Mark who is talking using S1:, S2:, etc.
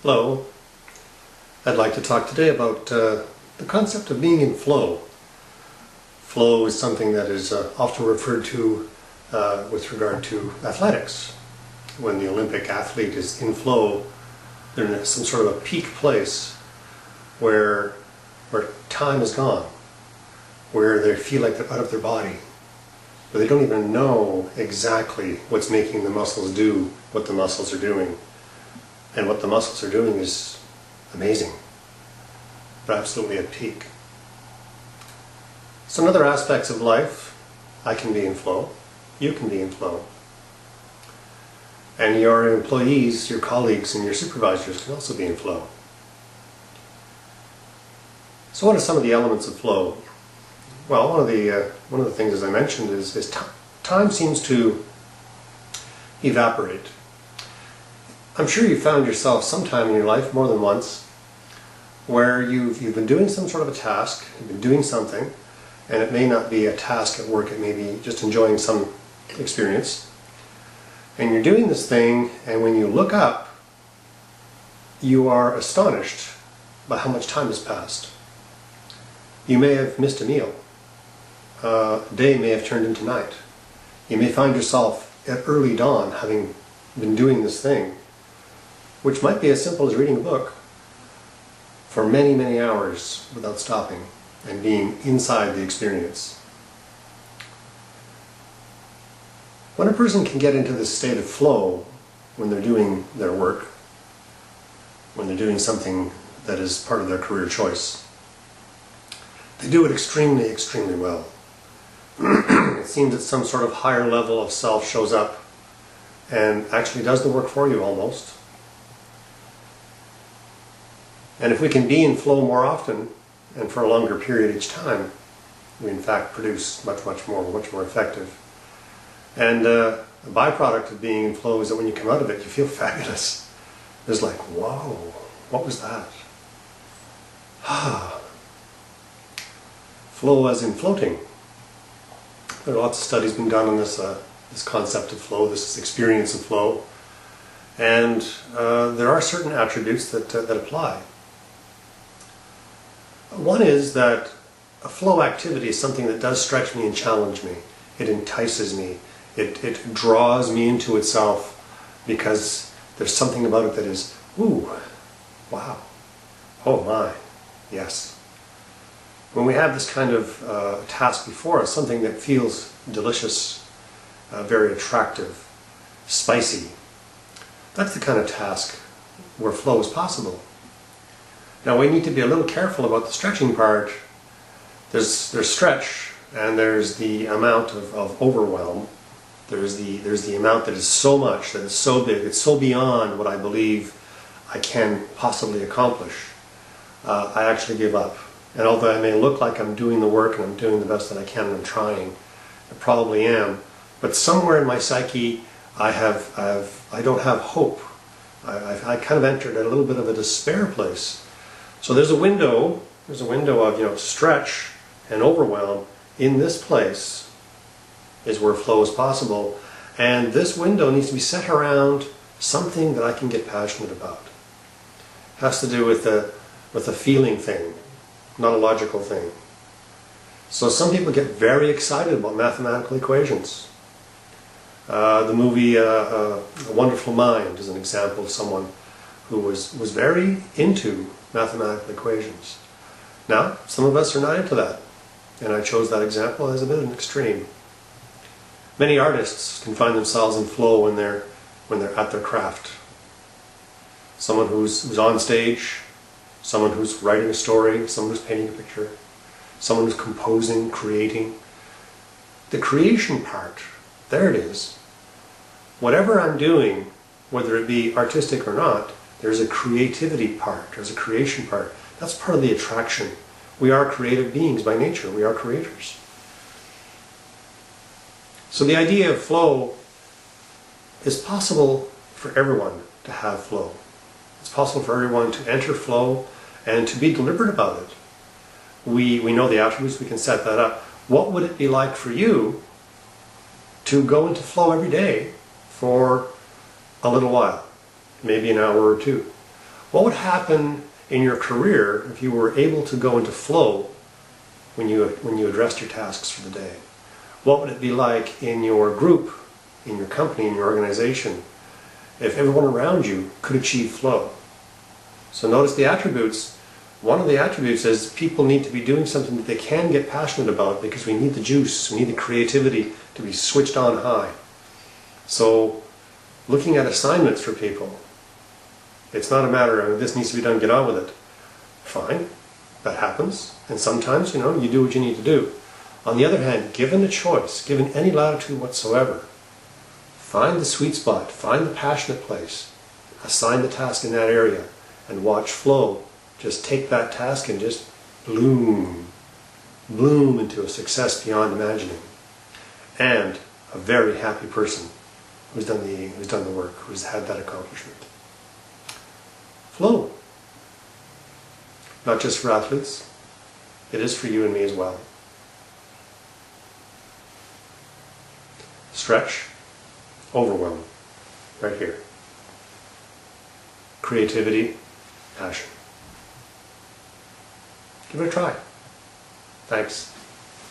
S1: Hello. I'd like to talk today about the concept of being in flow. Flow is something that is often referred to with regard to athletics. When the Olympic athlete is in flow, they're in some sort of a peak place where time is gone, where they feel like they're out of their body, but they don't even know exactly what's making the muscles do what the muscles are doing. And what the muscles are doing is amazing. They're absolutely at peak. So in other aspects of life, I can be in flow, you can be in flow. And your employees, your colleagues, and your supervisors can also be in flow. So what are some of the elements of flow? Well, one of the things, as I mentioned, is time seems to evaporate. I'm sure you found yourself sometime in your life, more than once, where you've been doing some sort of a task, you've been doing something, and it may not be a task at work, it may be just enjoying some experience. And you're doing this thing, and when you look up, you are astonished by how much time has passed. You may have missed a meal. A day may have turned into night. You may find yourself at early dawn having been doing this thing, which might be as simple as reading a book for many, many hours without stopping and being inside the experience. When a person can get into this state of flow when they're doing their work, when they're doing something that is part of their career choice, they do it extremely, extremely well. It seems that some sort of higher level of self shows up and actually does the work for you almost. And if we can be in flow more often and for a longer period each time, we in fact produce much more effective. And a byproduct of being in flow is that when you come out of it, you feel fabulous. It's like, whoa, what was that? Flow as in floating. There are lots of studies being done on this concept of flow, this experience of flow. And there are certain attributes that apply. One is that a flow activity is something that does stretch me and challenge me. It entices me. It draws me into itself because there's something about it that is, ooh, wow, oh my, yes. When we have this kind of task before us, something that feels delicious, very attractive, spicy, that's the kind of task where flow is possible. Now we need to be a little careful about the stretching part. There's stretch, and there's the amount of overwhelm. There's the amount that is so much, that is so big, it's so beyond what I believe I can possibly accomplish. I actually give up. And although I may look like I'm doing the work and I'm doing the best that I can and I'm trying, I probably am, but somewhere in my psyche I don't have hope. I kind of entered a little bit of a despair place. So there's a window of stretch and overwhelm. In this place is where flow is possible, and this window needs to be set around something that I can get passionate about. It has to do with a feeling thing, not a logical thing. So some people get very excited about mathematical equations. The movie A Wonderful Mind is an example of someone who was very into mathematical equations. Now, some of us are not into that, and I chose that example as a bit of an extreme. Many artists can find themselves in flow when they're at their craft. Someone who's on stage, someone who's writing a story, someone who's painting a picture, someone who's composing, creating. The creation part, there it is. Whatever I'm doing, whether it be artistic or not, there's a creativity part, there's a creation part. That's part of the attraction. We are creative beings by nature, we are creators. So the idea of flow is possible for everyone to have flow. It's possible for everyone to enter flow and to be deliberate about it. We know the attributes, we can set that up. What would it be like for you to go into flow every day for a little while, maybe an hour or two? What would happen in your career if you were able to go into flow when you addressed your tasks for the day? What would it be like in your group, in your company, in your organization, if everyone around you could achieve flow? So notice the attributes. One of the attributes is people need to be doing something that they can get passionate about, because we need the juice, we need the creativity to be switched on high. So looking at assignments for people, it's not a matter of this needs to be done, get on with it. Fine, that happens, and sometimes, you do what you need to do. On the other hand, given a choice, given any latitude whatsoever, find the sweet spot, find the passionate place, assign the task in that area, and watch flow. Just take that task and just bloom into a success beyond imagining. And a very happy person who's done the work, who's had that accomplishment. Flow. Not just for athletes, it is for you and me as well. Stretch, overwhelm, right here. Creativity, passion. Give it a try. Thanks.